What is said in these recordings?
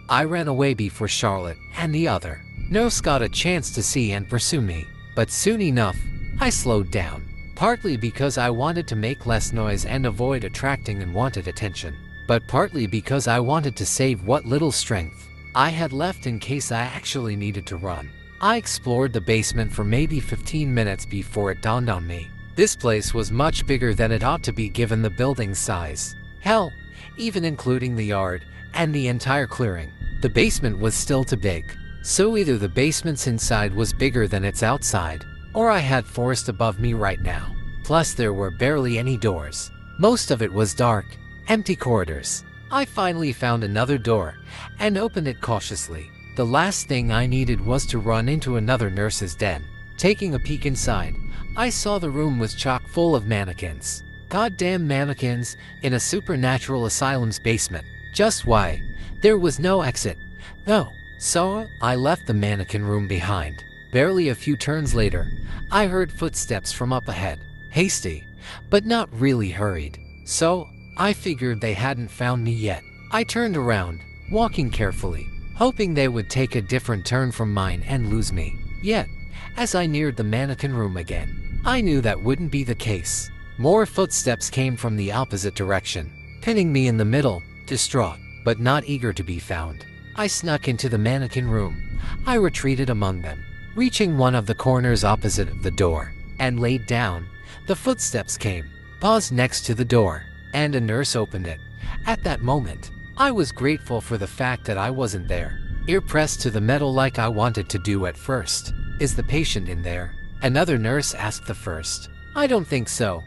I ran away before Charlotte and the other nurse got a chance to see and pursue me. But soon enough, I slowed down. Partly because I wanted to make less noise and avoid attracting unwanted attention, but partly because I wanted to save what little strength I had left in case I actually needed to run. I explored the basement for maybe 15 minutes before it dawned on me. This place was much bigger than it ought to be given the building's size. Hell, even including the yard and the entire clearing, the basement was still too big. So either the basement's inside was bigger than its outside, or I had forest above me right now. Plus there were barely any doors. Most of it was dark, empty corridors. I finally found another door and opened it cautiously. The last thing I needed was to run into another nurse's den. Taking a peek inside, I saw the room was chock full of mannequins. Goddamn mannequins in a supernatural asylum's basement. Just why? There was no exit. No. So I left the mannequin room behind. Barely a few turns later, I heard footsteps from up ahead. Hasty, but not really hurried. So I figured they hadn't found me yet. I turned around, walking carefully, hoping they would take a different turn from mine and lose me. Yet, as I neared the mannequin room again, I knew that wouldn't be the case. More footsteps came from the opposite direction, pinning me in the middle, distraught, but not eager to be found. I snuck into the mannequin room. I retreated among them, reaching one of the corners opposite of the door, and laid down. The footsteps came, paused next to the door, and a nurse opened it. At that moment, I was grateful for the fact that I wasn't there, ear pressed to the metal like I wanted to do at first. Is the patient in there? Another nurse asked the first. I don't think so.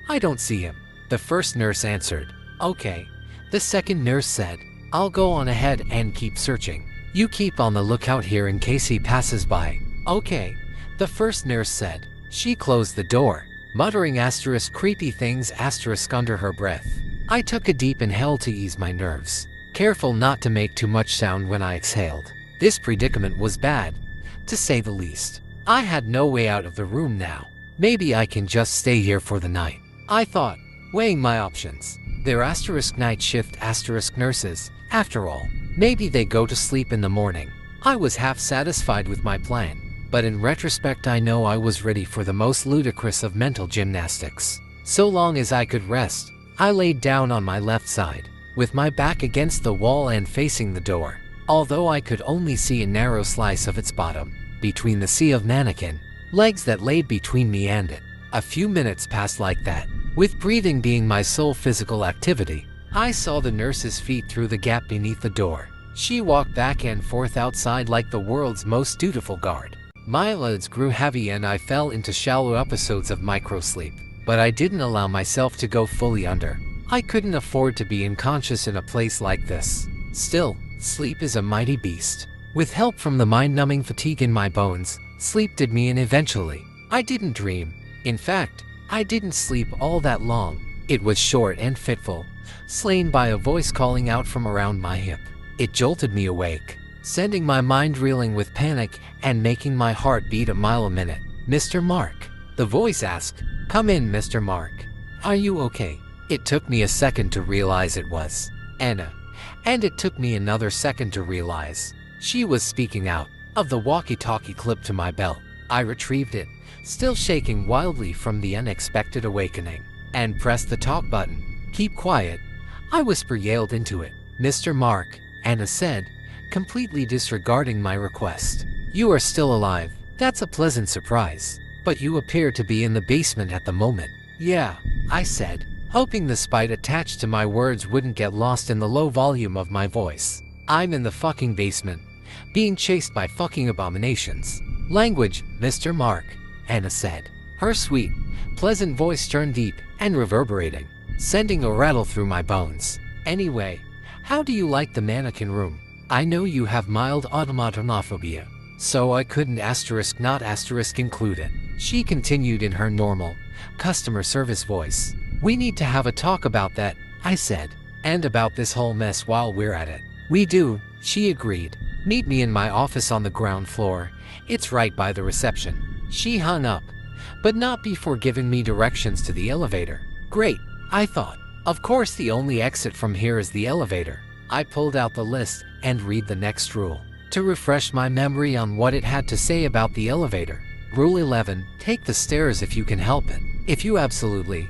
I don't see him. The first nurse answered. Okay. The second nurse said, I'll go on ahead and keep searching. You keep on the lookout here in case he passes by. Okay. The first nurse said. She closed the door, muttering creepy things under her breath. I took a deep inhale to ease my nerves, careful not to make too much sound when I exhaled. This predicament was bad, to say the least. I had no way out of the room now. Maybe I can just stay here for the night, I thought, weighing my options. They're night shift nurses, after all. Maybe they go to sleep in the morning. I was half satisfied with my plan, but in retrospect I know I was ready for the most ludicrous of mental gymnastics. So long as I could rest, I laid down on my left side, with my back against the wall and facing the door, although I could only see a narrow slice of its bottom, between the sea of mannequin legs that laid between me and it. A few minutes passed like that, with breathing being my sole physical activity. I saw the nurse's feet through the gap beneath the door. She walked back and forth outside like the world's most dutiful guard. My eyelids grew heavy and I fell into shallow episodes of microsleep. But I didn't allow myself to go fully under. I couldn't afford to be unconscious in a place like this. Still, sleep is a mighty beast. With help from the mind-numbing fatigue in my bones, sleep did me in eventually. I didn't dream. In fact, I didn't sleep all that long. It was short and fitful, slain by a voice calling out from around my hip. It jolted me awake, sending my mind reeling with panic and making my heart beat a mile a minute. Mr. Mark, the voice asked. Come in, Mr. Mark. Are you okay? It took me a second to realize it was Anna. And it took me another second to realize she was speaking out of the walkie-talkie clipped to my belt. I retrieved it, still shaking wildly from the unexpected awakening, and pressed the talk button. Keep quiet, I whisper-yelled into it. Mr. Mark, Anna said, completely disregarding my request. You are still alive. That's a pleasant surprise. But you appear to be in the basement at the moment. Yeah, I said, hoping the spite attached to my words wouldn't get lost in the low volume of my voice. I'm in the fucking basement, being chased by fucking abominations. Language, Mr. Mark, Anna said. Her sweet, pleasant voice turned deep and reverberating, sending a rattle through my bones. Anyway, how do you like the mannequin room? I know you have mild automatonophobia, so I couldn't not include it. She continued in her normal, customer service voice. We need to have a talk about that, I said, and about this whole mess while we're at it. We do, she agreed. Meet me in my office on the ground floor. It's right by the reception. She hung up, but not before giving me directions to the elevator. Great, I thought. Of course the only exit from here is the elevator. I pulled out the list and read the next rule to refresh my memory on what it had to say about the elevator. Rule 11, take the stairs if you can help it. If you absolutely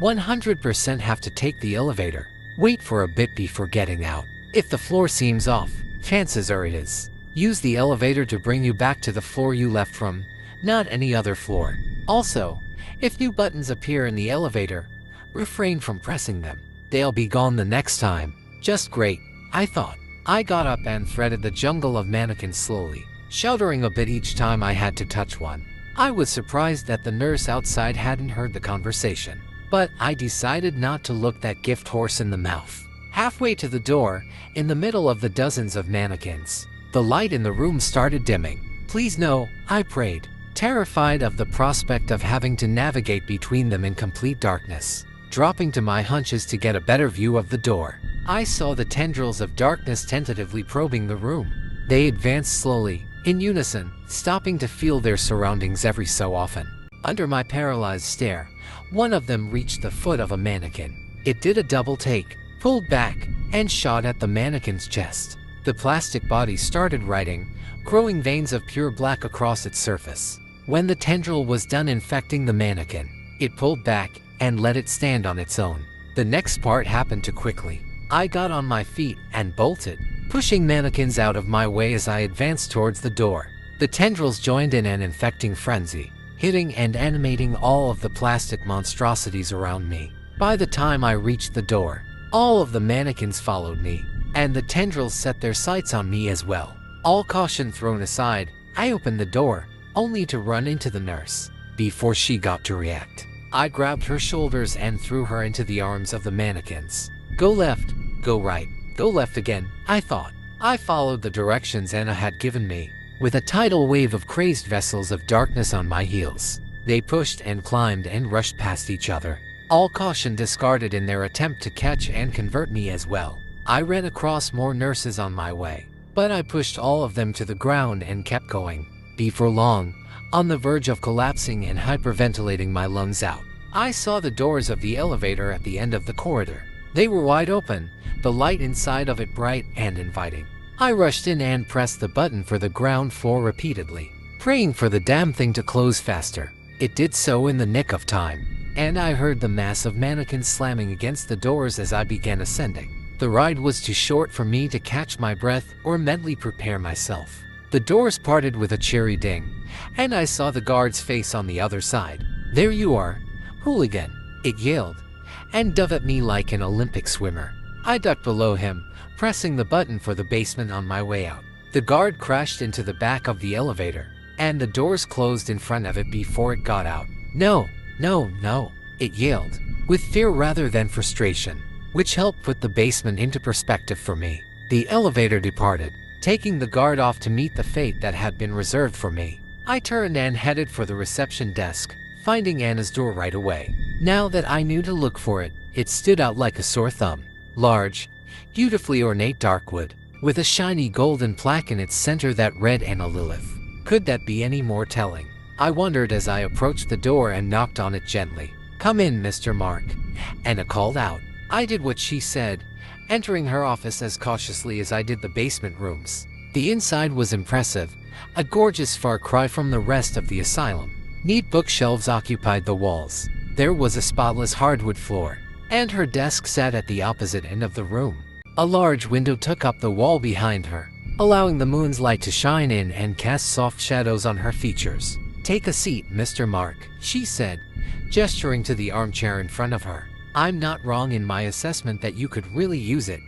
100% have to take the elevator, wait for a bit before getting out. If the floor seems off, chances are it is. Use the elevator to bring you back to the floor you left from, not any other floor. Also, if new buttons appear in the elevator, refrain from pressing them. They'll be gone the next time. Just great, I thought. I got up and threaded the jungle of mannequins slowly, shuddering a bit each time I had to touch one. I was surprised that the nurse outside hadn't heard the conversation, but I decided not to look that gift horse in the mouth. Halfway to the door, in the middle of the dozens of mannequins, the light in the room started dimming. Please no, I prayed, terrified of the prospect of having to navigate between them in complete darkness. Dropping to my hunches to get a better view of the door, I saw the tendrils of darkness tentatively probing the room. They advanced slowly, in unison, stopping to feel their surroundings every so often. Under my paralyzed stare, one of them reached the foot of a mannequin. It did a double take, pulled back, and shot at the mannequin's chest. The plastic body started writing, growing veins of pure black across its surface. When the tendril was done infecting the mannequin, it pulled back and let it stand on its own. The next part happened too quickly. I got on my feet and bolted, pushing mannequins out of my way as I advanced towards the door. The tendrils joined in an infecting frenzy, hitting and animating all of the plastic monstrosities around me. By the time I reached the door, all of the mannequins followed me, and the tendrils set their sights on me as well. All caution thrown aside, I opened the door, only to run into the nurse. Before she got to react, I grabbed her shoulders and threw her into the arms of the mannequins. Go left, go right, go left again, I thought. I followed the directions Anna had given me, with a tidal wave of crazed vessels of darkness on my heels. They pushed and climbed and rushed past each other, all caution discarded in their attempt to catch and convert me as well. I ran across more nurses on my way, but I pushed all of them to the ground and kept going. Before long, on the verge of collapsing and hyperventilating my lungs out, I saw the doors of the elevator at the end of the corridor. They were wide open, the light inside of it bright and inviting. I rushed in and pressed the button for the ground floor repeatedly, praying for the damn thing to close faster. It did so in the nick of time, and I heard the mass of mannequins slamming against the doors as I began ascending. The ride was too short for me to catch my breath or mentally prepare myself. The doors parted with a cheery ding, and I saw the guard's face on the other side. There you are, hooligan, it yelled, and dove at me like an Olympic swimmer. I ducked below him, pressing the button for the basement on my way out. The guard crashed into the back of the elevator, and the doors closed in front of it before it got out. No, no, no, it yelled, with fear rather than frustration, which helped put the basement into perspective for me. The elevator departed, taking the guard off to meet the fate that had been reserved for me. I turned and headed for the reception desk, finding Anna's door right away. Now that I knew to look for it, it stood out like a sore thumb. Large, beautifully ornate dark wood, with a shiny golden plaque in its center that read Anna Lilith. Could that be any more telling? I wondered as I approached the door and knocked on it gently. Come in, Mr. Mark, Anna called out. I did what she said, entering her office as cautiously as I did the basement rooms. The inside was impressive, a gorgeous far cry from the rest of the asylum. Neat bookshelves occupied the walls. There was a spotless hardwood floor, and her desk sat at the opposite end of the room. A large window took up the wall behind her, allowing the moon's light to shine in and cast soft shadows on her features. Take a seat, Mr. Mark, she said, gesturing to the armchair in front of her. I'm not wrong in my assessment that you could really use it,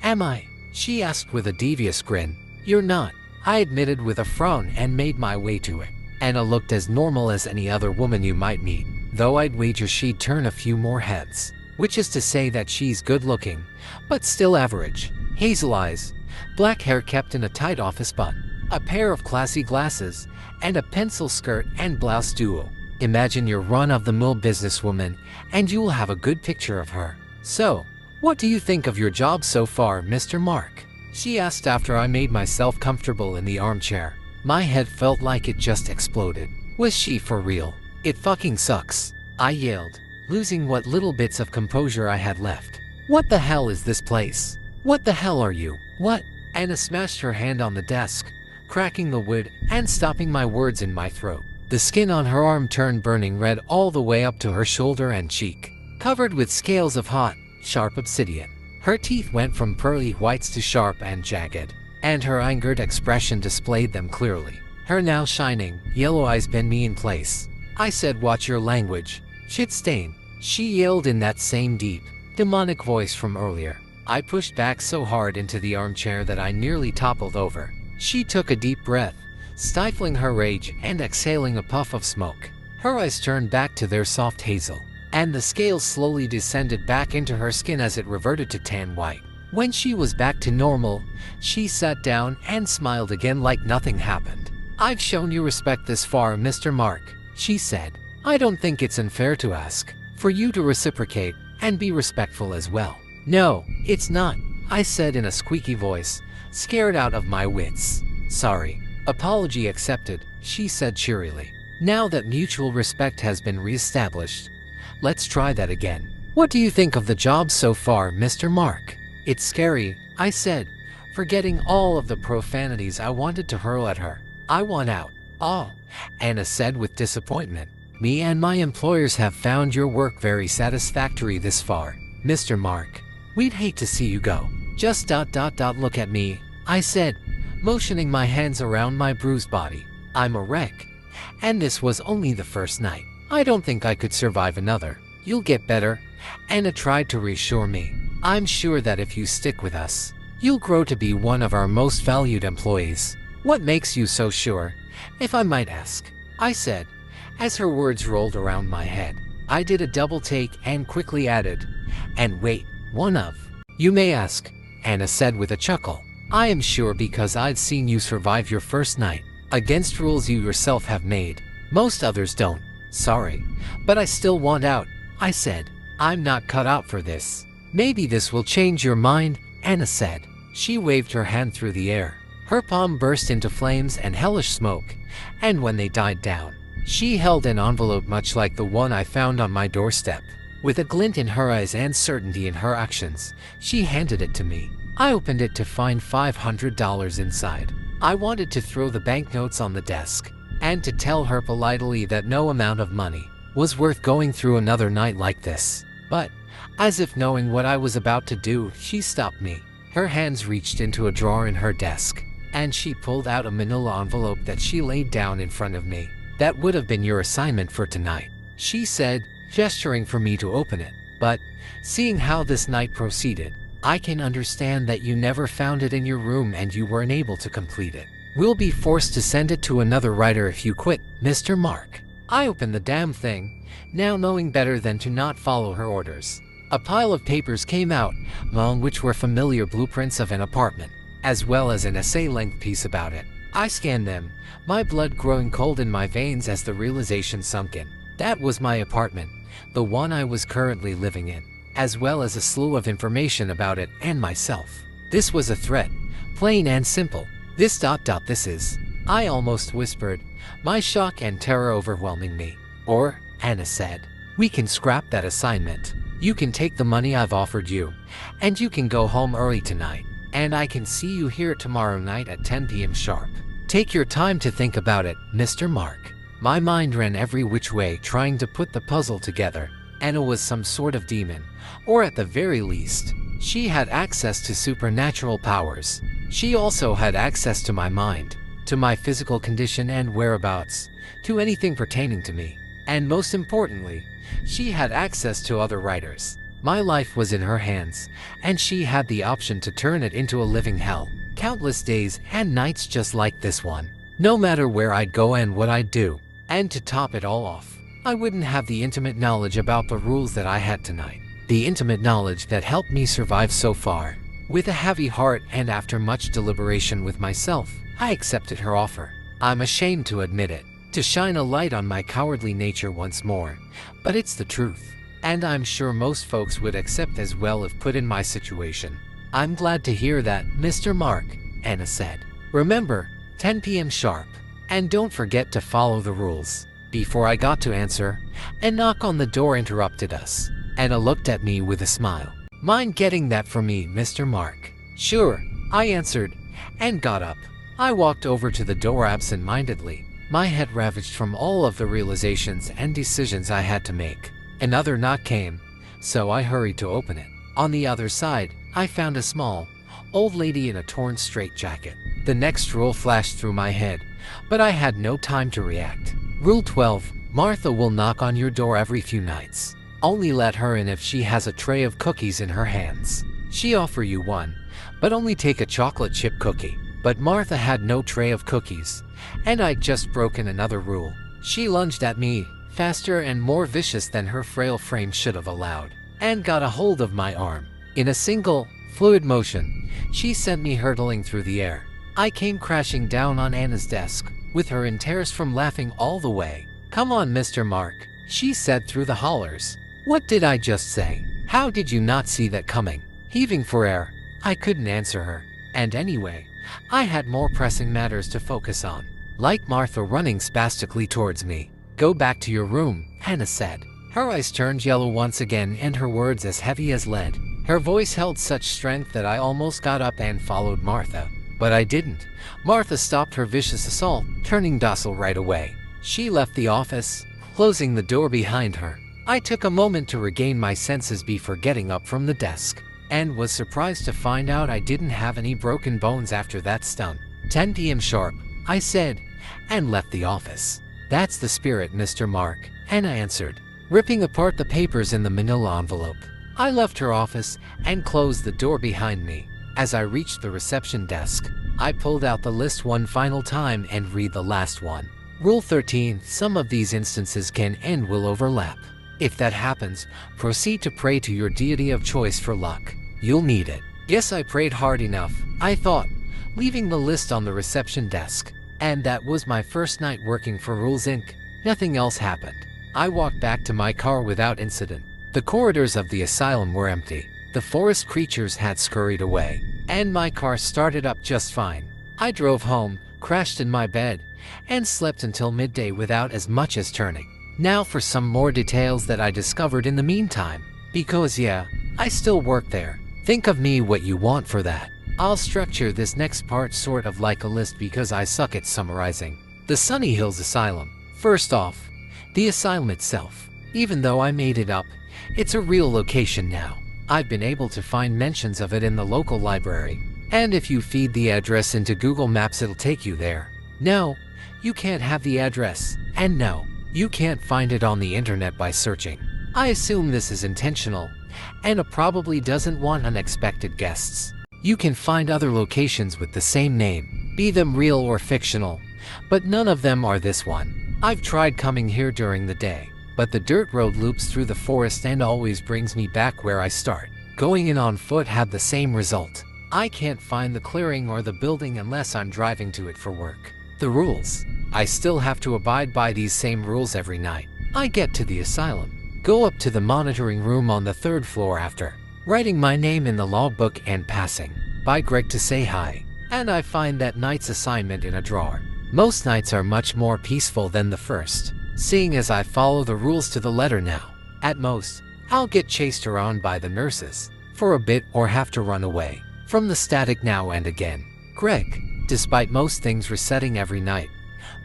am I? She asked with a devious grin. You're not, I admitted with a frown and made my way to it. Anna looked as normal as any other woman you might meet, though I'd wager she'd turn a few more heads. Which is to say that she's good looking, but still average. Hazel eyes, black hair kept in a tight office bun, a pair of classy glasses, and a pencil skirt and blouse duo. Imagine your run-of-the-mill businesswoman, and you'll have a good picture of her. So, what do you think of your job so far, Mr. Mark? She asked after I made myself comfortable in the armchair. My head felt like it just exploded. Was she for real? It fucking sucks, I yelled, losing what little bits of composure I had left. What the hell is this place? What the hell are you? What? Anna smashed her hand on the desk, cracking the wood and stopping my words in my throat. The skin on her arm turned burning red all the way up to her shoulder and cheek, covered with scales of hot, sharp obsidian. Her teeth went from pearly whites to sharp and jagged, and her angered expression displayed them clearly. Her now shining, yellow eyes bent me in place. I said, "Watch your language, shit stain," she yelled in that same deep, demonic voice from earlier. I pushed back so hard into the armchair that I nearly toppled over. She took a deep breath, stifling her rage and exhaling a puff of smoke. Her eyes turned back to their soft hazel, and the scales slowly descended back into her skin as it reverted to tan white. When she was back to normal, she sat down and smiled again like nothing happened. "I've shown you respect this far, Mr. Mark," she said. "I don't think it's unfair to ask for you to reciprocate and be respectful as well." "No, it's not," I said in a squeaky voice, scared out of my wits. "Sorry. Apology accepted," she said cheerily. "Now that mutual respect has been reestablished, let's try that again. What do you think of the job so far, Mr. Mark?" "It's scary," I said, forgetting all of the profanities I wanted to hurl at her. "I want out." "Oh," Anna said with disappointment. "Me and my employers have found your work very satisfactory this far, Mr. Mark. We'd hate to see you go." "Just ... look at me," I said, motioning my hands around my bruised body. "I'm a wreck. And this was only the first night. I don't think I could survive another." "You'll get better," Anna tried to reassure me. "I'm sure that if you stick with us, you'll grow to be one of our most valued employees." "What makes you so sure, if I might ask?" I said, as her words rolled around my head. I did a double take and quickly added, "And wait, one of." "You may ask," Anna said with a chuckle. "I am sure because I'd seen you survive your first night, against rules you yourself have made. Most others don't." "Sorry, but I still want out," I said. "I'm not cut out for this." "Maybe this will change your mind," Anna said. She waved her hand through the air. Her palm burst into flames and hellish smoke, and when they died down, she held an envelope much like the one I found on my doorstep. With a glint in her eyes and certainty in her actions, she handed it to me. I opened it to find $500 inside. I wanted to throw the banknotes on the desk, and to tell her politely that no amount of money was worth going through another night like this. But, as if knowing what I was about to do, she stopped me. Her hands reached into a drawer in her desk, and she pulled out a manila envelope that she laid down in front of me. "That would have been your assignment for tonight," she said, gesturing for me to open it. "But, seeing how this night proceeded, I can understand that you never found it in your room and you weren't able to complete it. We'll be forced to send it to another writer if you quit, Mr. Mark." I opened the damn thing, now knowing better than to not follow her orders. A pile of papers came out, among which were familiar blueprints of an apartment, as well as an essay-length piece about it. I scanned them, my blood growing cold in my veins as the realization sunk in. That was my apartment, the one I was currently living in, as well as a slew of information about it and myself. This was a threat, plain and simple. This is," I almost whispered, my shock and terror overwhelming me. "Or," Anna said, "we can scrap that assignment. You can take the money I've offered you, and you can go home early tonight, and I can see you here tomorrow night at 10 p.m. sharp. Take your time to think about it, Mr. Mark." My mind ran every which way trying to put the puzzle together. Anna was some sort of demon, or at the very least, she had access to supernatural powers. She also had access to my mind, to my physical condition and whereabouts, to anything pertaining to me. And most importantly, she had access to other writers. My life was in her hands, and she had the option to turn it into a living hell. Countless days and nights just like this one, no matter where I'd go and what I'd do. And to top it all off, I wouldn't have the intimate knowledge about the rules that I had tonight. The intimate knowledge that helped me survive so far. With a heavy heart and after much deliberation with myself, I accepted her offer. I'm ashamed to admit it, to shine a light on my cowardly nature once more, but it's the truth. And I'm sure most folks would accept as well if put in my situation. "I'm glad to hear that, Mr. Mark," Anna said. "Remember, 10 p.m. sharp. And don't forget to follow the rules." Before I got to answer, a knock on the door interrupted us. Anna looked at me with a smile. Mind getting that for me, Mr. Mark? Sure, I answered, and got up. I walked over to the door absent-mindedly, my head ravaged from all of the realizations and decisions I had to make. Another knock came, so I hurried to open it. On the other side, I found a small, old lady in a torn straitjacket. The next rule flashed through my head, but I had no time to react. Rule 12. Martha will knock on your door every few nights. Only let her in if she has a tray of cookies in her hands. She offer you one, but only take a chocolate chip cookie. But Martha had no tray of cookies, and I'd just broken another rule. She lunged at me, faster and more vicious than her frail frame should have allowed, and got a hold of my arm. In a single, fluid motion, she sent me hurtling through the air. I came crashing down on Anna's desk, with her in tears from laughing all the way. "Come on, Mr. Mark," she said through the hollers. "What did I just say? How did you not see that coming?" Heaving for air, I couldn't answer her. And anyway, I had more pressing matters to focus on. Like Martha running spastically towards me. "Go back to your room," Hannah said. Her eyes turned yellow once again and her words as heavy as lead. Her voice held such strength that I almost got up and followed Martha. But I didn't. Martha stopped her vicious assault, turning docile right away. She left the office, closing the door behind her. I took a moment to regain my senses before getting up from the desk, and was surprised to find out I didn't have any broken bones after that stunt. 10 p.m. sharp, I said, and left the office. "That's the spirit, Mr. Mark," Hannah answered, ripping apart the papers in the manila envelope. I left her office and closed the door behind me. As I reached the reception desk, I pulled out the list one final time and read the last one. Rule 13. Some of these instances can and will overlap. If that happens, proceed to pray to your deity of choice for luck. You'll need it. Guess I prayed hard enough, I thought, leaving the list on the reception desk. And that was my first night working for Rules Inc. Nothing else happened. I walked back to my car without incident. The corridors of the asylum were empty. The forest creatures had scurried away, and my car started up just fine. I drove home, crashed in my bed, and slept until midday without as much as turning. Now for some more details that I discovered in the meantime. Because yeah, I still work there. Think of me what you want for that. I'll structure this next part sort of like a list because I suck at summarizing. The Sunny Hills Asylum. First off, the asylum itself. Even though I made it up, it's a real location now. I've been able to find mentions of it in the local library. And if you feed the address into Google Maps, it'll take you there. No, you can't have the address. And no, you can't find it on the internet by searching. I assume this is intentional, and it probably doesn't want unexpected guests. You can find other locations with the same name, be them real or fictional, but none of them are this one. I've tried coming here during the day, but the dirt road loops through the forest and always brings me back where I start. Going in on foot had the same result. I can't find the clearing or the building unless I'm driving to it for work. The rules. I still have to abide by these same rules every night. I get to the asylum, go up to the monitoring room on the 3rd floor after writing my name in the logbook and passing by Greg to say hi, and I find that night's assignment in a drawer. Most nights are much more peaceful than the first, seeing as I follow the rules to the letter now. At most, I'll get chased around by the nurses for a bit or have to run away from the static now and again. Greg. Despite most things resetting every night,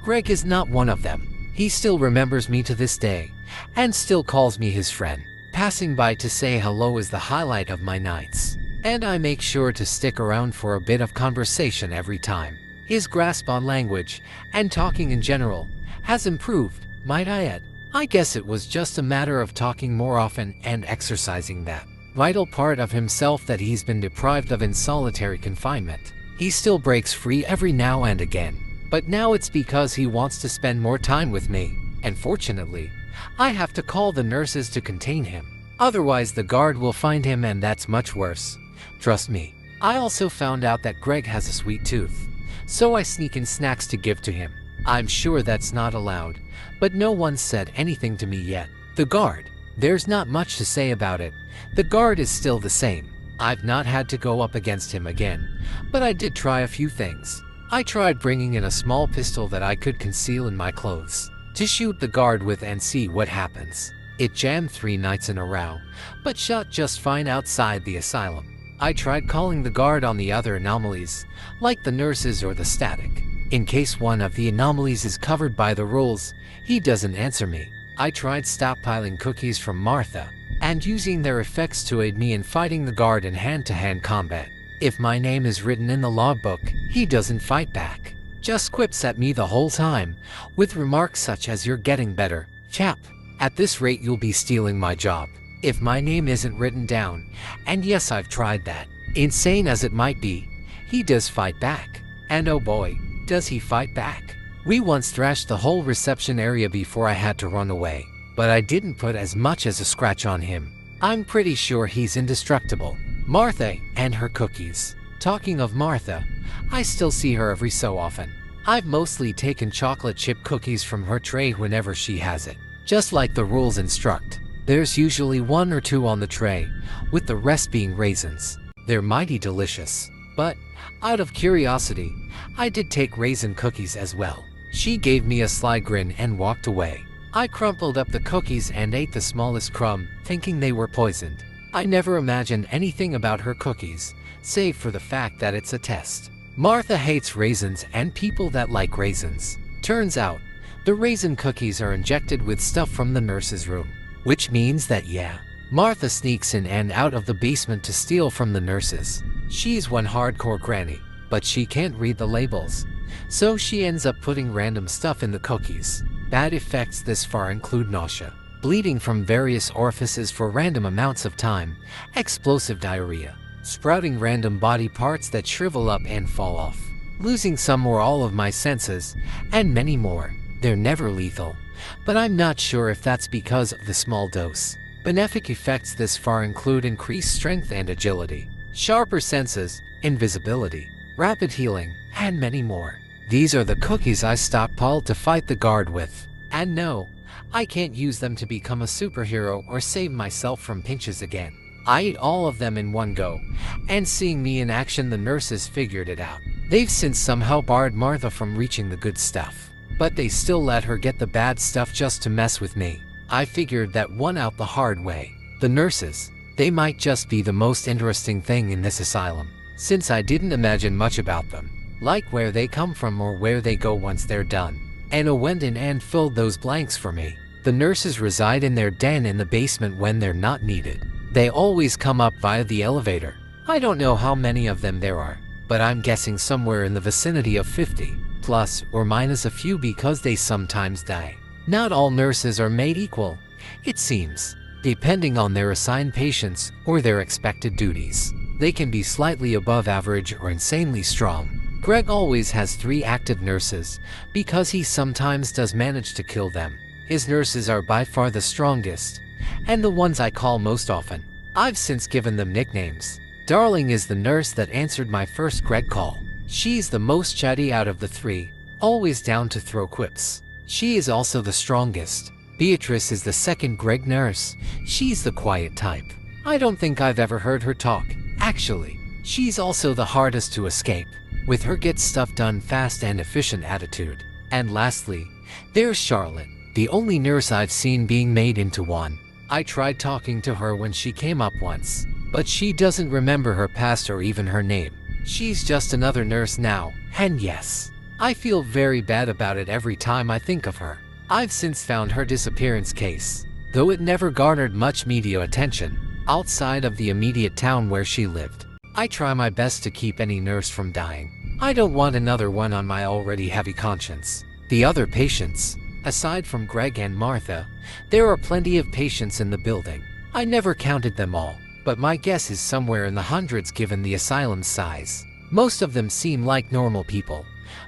Greg is not one of them. He still remembers me to this day, and still calls me his friend. Passing by to say hello is the highlight of my nights, and I make sure to stick around for a bit of conversation every time. His grasp on language, and talking in general, has improved, might I add. I guess it was just a matter of talking more often and exercising that vital part of himself that he's been deprived of in solitary confinement. He still breaks free every now and again, but now it's because he wants to spend more time with me, and fortunately, I have to call the nurses to contain him. Otherwise the guard will find him, and that's much worse. Trust me. I also found out that Greg has a sweet tooth, so I sneak in snacks to give to him. I'm sure that's not allowed, but no one said anything to me yet. The guard. There's not much to say about it. The guard is still the same. I've not had to go up against him again, but I did try a few things. I tried bringing in a small pistol that I could conceal in my clothes to shoot the guard with and see what happens. It jammed 3 nights in a row, but shut just fine outside the asylum. I tried calling the guard on the other anomalies, like the nurses or the static. In case one of the anomalies is covered by the rules, he doesn't answer me. I tried stockpiling cookies from Martha, and using their effects to aid me in fighting the guard in hand-to-hand combat. If my name is written in the logbook, he doesn't fight back. Just quips at me the whole time, with remarks such as "You're getting better, chap. At this rate you'll be stealing my job." If my name isn't written down, and yes, I've tried that, insane as it might be, he does fight back. And oh boy, does he fight back. We once thrashed the whole reception area before I had to run away, but I didn't put as much as a scratch on him. I'm pretty sure he's indestructible. Martha and her cookies. Talking of Martha, I still see her every so often. I've mostly taken chocolate chip cookies from her tray whenever she has it. Just like the rules instruct, there's usually 1 or 2 on the tray, with the rest being raisins. They're mighty delicious. But, out of curiosity, I did take raisin cookies as well. She gave me a sly grin and walked away. I crumpled up the cookies and ate the smallest crumb, thinking they were poisoned. I never imagined anything about her cookies, save for the fact that it's a test. Martha hates raisins and people that like raisins. Turns out, the raisin cookies are injected with stuff from the nurse's room. Which means that yeah, Martha sneaks in and out of the basement to steal from the nurses. She's one hardcore granny, but she can't read the labels. So she ends up putting random stuff in the cookies. Bad effects this far include nausea, bleeding from various orifices for random amounts of time, explosive diarrhea, sprouting random body parts that shrivel up and fall off, losing some or all of my senses, and many more. They're never lethal, but I'm not sure if that's because of the small dose. Benefic effects this far include increased strength and agility, sharper senses, invisibility, rapid healing, and many more. These are the cookies I stockpiled to fight the guard with. And no, I can't use them to become a superhero or save myself from pinches again. I ate all of them in one go, and seeing me in action, the nurses figured it out. They've since somehow barred Martha from reaching the good stuff, but they still let her get the bad stuff just to mess with me. I figured that one out the hard way. The nurses, they might just be the most interesting thing in this asylum, since I didn't imagine much about them, like where they come from or where they go once they're done. Anna went in and filled those blanks for me. The nurses reside in their den in the basement when they're not needed. They always come up via the elevator. I don't know how many of them there are, but I'm guessing somewhere in the vicinity of 50, plus or minus a few, because they sometimes die. Not all nurses are made equal, it seems. Depending on their assigned patients or their expected duties, they can be slightly above average or insanely strong. Greg always has 3 active nurses, because he sometimes does manage to kill them. His nurses are by far the strongest, and the ones I call most often. I've since given them nicknames. Darling is the nurse that answered my first Greg call. She's the most chatty out of the 3, always down to throw quips. She is also the strongest. Beatrice is the second Greg nurse. She's the quiet type. I don't think I've ever heard her talk, actually. She's also the hardest to escape, with her get stuff done fast and efficient attitude. And lastly, there's Charlotte, the only nurse I've seen being made into one. I tried talking to her when she came up once, but she doesn't remember her past or even her name. She's just another nurse now, and yes, I feel very bad about it every time I think of her. I've since found her disappearance case, though it never garnered much media attention, outside of the immediate town where she lived. I try my best to keep any nurse from dying. I don't want another one on my already heavy conscience. The other patients, aside from Greg and Martha, there are plenty of patients in the building. I never counted them all, but my guess is somewhere in the hundreds given the asylum's size. Most of them seem like normal people,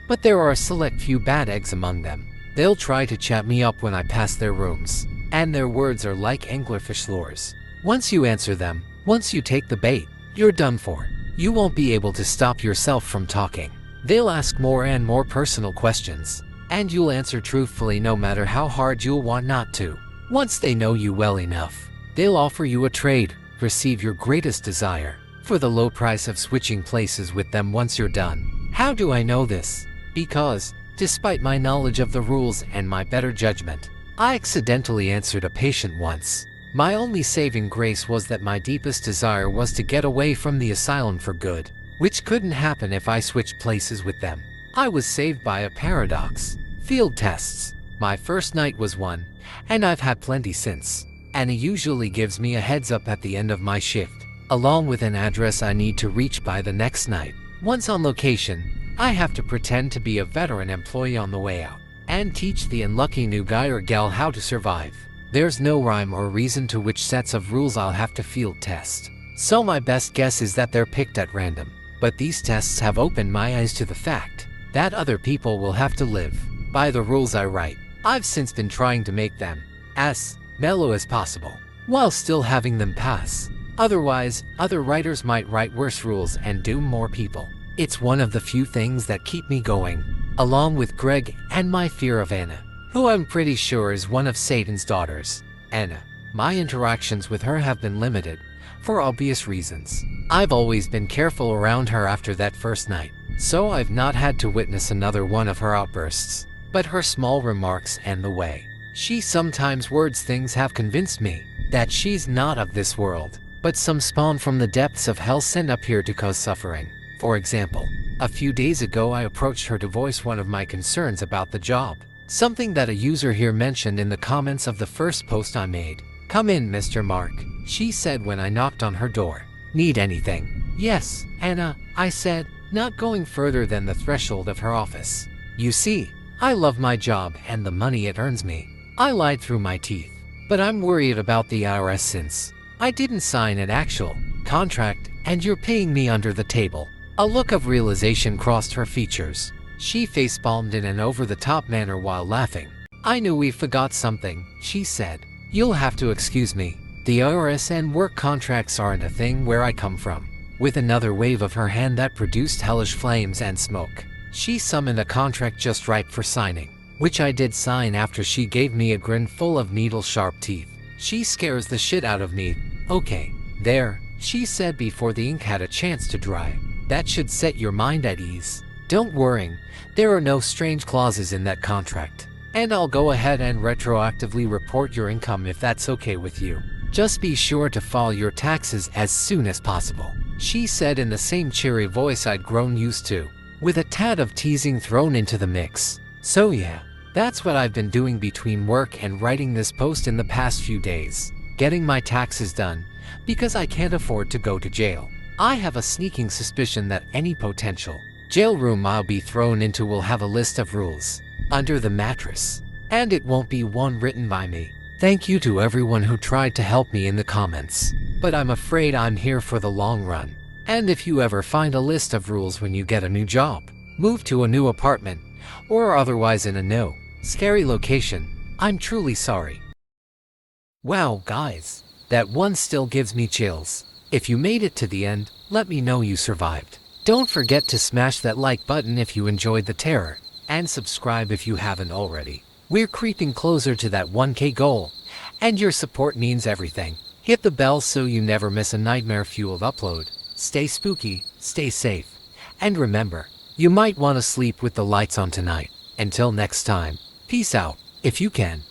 but there are a select few bad eggs among them. They'll try to chat me up when I pass their rooms, and their words are like anglerfish lures. Once you answer them, once you take the bait, you're done for. You won't be able to stop yourself from talking. They'll ask more and more personal questions, and you'll answer truthfully no matter how hard you'll want not to. Once they know you well enough, they'll offer you a trade, receive your greatest desire, for the low price of switching places with them once you're done. How do I know this? Because, despite my knowledge of the rules and my better judgment, I accidentally answered a patient once. My only saving grace was that my deepest desire was to get away from the asylum for good, which couldn't happen if I switched places with them. I was saved by a paradox. Field tests. My first night was one, and I've had plenty since. Anna usually gives me a heads up at the end of my shift, along with an address I need to reach by the next night. Once on location, I have to pretend to be a veteran employee on the way out, and teach the unlucky new guy or gal how to survive. There's no rhyme or reason to which sets of rules I'll have to field test, so my best guess is that they're picked at random. But these tests have opened my eyes to the fact that other people will have to live by the rules I write. I've since been trying to make them as mellow as possible, while still having them pass. Otherwise, other writers might write worse rules and doom more people. It's one of the few things that keep me going, along with Greg and my fear of Anna, who I'm pretty sure is one of Satan's daughters. Anna. My interactions with her have been limited, for obvious reasons. I've always been careful around her after that first night, so I've not had to witness another one of her outbursts. But her small remarks and the way she sometimes words things have convinced me that she's not of this world, but some spawn from the depths of hell sent up here to cause suffering. For example, a few days ago I approached her to voice one of my concerns about the job, something that a user here mentioned in the comments of the first post I made. "Come in, Mr. Mark," she said when I knocked on her door. "Need anything?" "Yes, Anna," I said, not going further than the threshold of her office. "You see, I love my job and the money it earns me." I lied through my teeth, but I'm worried about the IRS since I didn't sign an actual contract and you're paying me under the table. A look of realization crossed her features. She facepalmed in an over-the-top manner while laughing. "I knew we forgot something," she said. "You'll have to excuse me. The IRS and work contracts aren't a thing where I come from." With another wave of her hand that produced hellish flames and smoke, she summoned a contract just ripe for signing, which I did sign after she gave me a grin full of needle-sharp teeth. "She scares the shit out of me." "Okay, there," she said before the ink had a chance to dry. "That should set your mind at ease. Don't worry, there are no strange clauses in that contract. And I'll go ahead and retroactively report your income if that's okay with you. Just be sure to file your taxes as soon as possible," she said in the same cheery voice I'd grown used to, with a tad of teasing thrown into the mix. So yeah, that's what I've been doing between work and writing this post in the past few days. Getting my taxes done, because I can't afford to go to jail. I have a sneaking suspicion that any potential jail room I'll be thrown into will have a list of rules under the mattress, and it won't be one written by me. Thank you to everyone who tried to help me in the comments, but I'm afraid I'm here for the long run. And if you ever find a list of rules when you get a new job, move to a new apartment, or otherwise in a no scary location, I'm truly sorry. Wow guys, that one still gives me chills. If you made it to the end, let me know you survived. Don't forget to smash that like button if you enjoyed the terror, and subscribe if you haven't already. We're creeping closer to that 1K goal, and your support means everything. Hit the bell so you never miss a nightmare-fueled upload. Stay spooky, stay safe, and remember, you might want to sleep with the lights on tonight. Until next time, peace out, if you can.